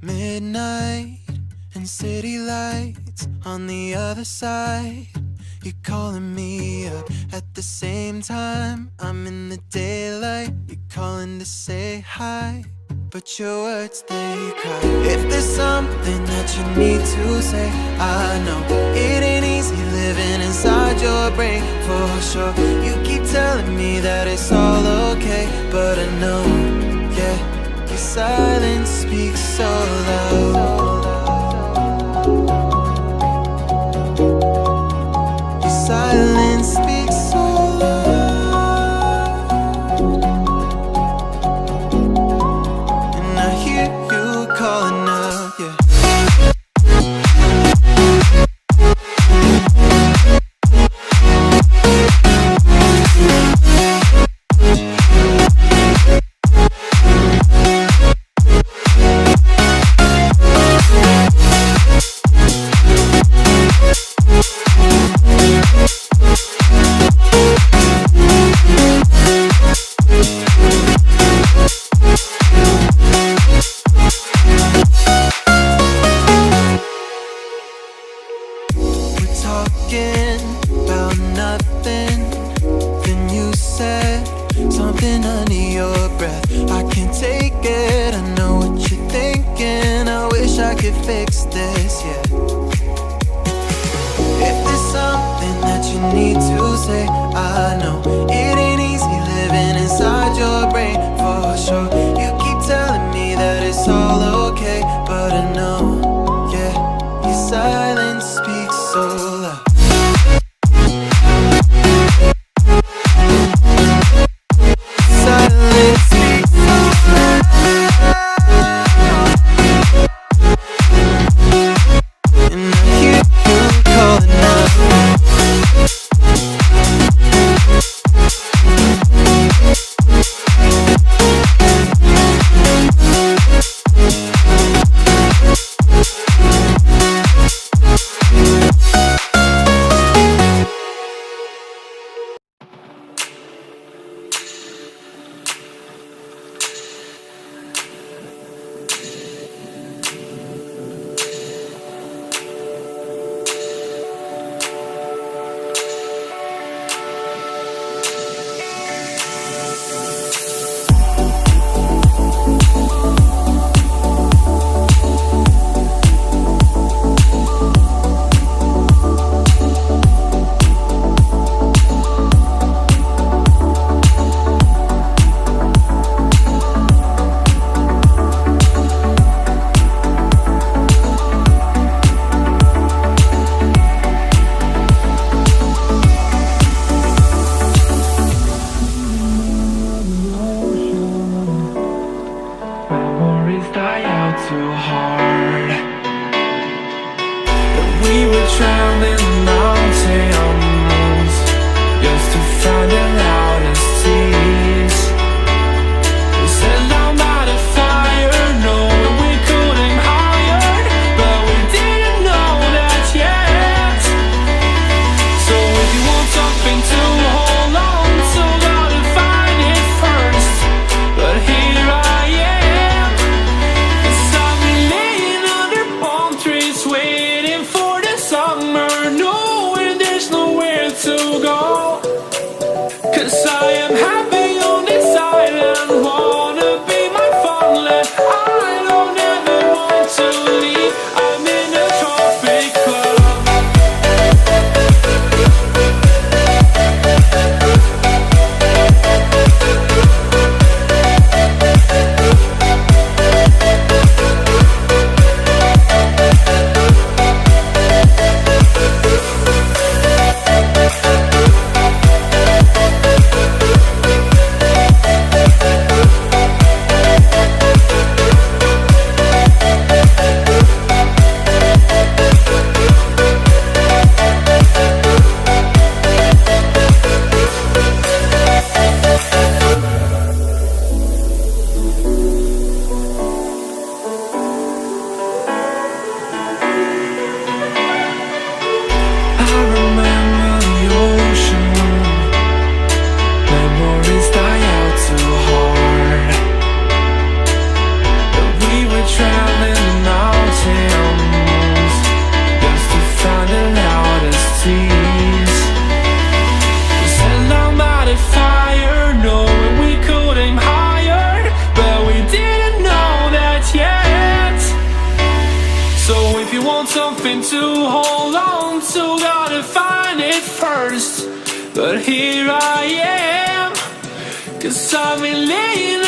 Midnight and city lights on the other side. You're calling me up at the same time. I'm in the daylight. You're calling to say hi, but your words, they cry. If there's something that you need to say, I know it ain't easy living inside your brain, for sure. You keep telling me that it's all okay, but I know, yeah, your silence speaks so loud. Your silence speaks so loud, and I hear you calling up, yeah. Talking about nothing, then you said something under your breath. I can't take it, I know what you're thinking. I wish I could fix this, yeah. If there's something that you need to say, I know it ain't easy living inside your brain, for sure. You keep telling me that it's all okay, but I know, yeah, your silence speaks so loud. Silence speaks so loud, and I hear you calling out. Die out too hard, but we were traveling mountains just to find the loudest tears. We set down by the fire, knowing we couldn't hide, but we didn't know that yet. So if you want something to hold on to, gotta find it first. But here I am, waiting for the summer. to hold on to, gotta find it first. But here I am, 'cause I've been laying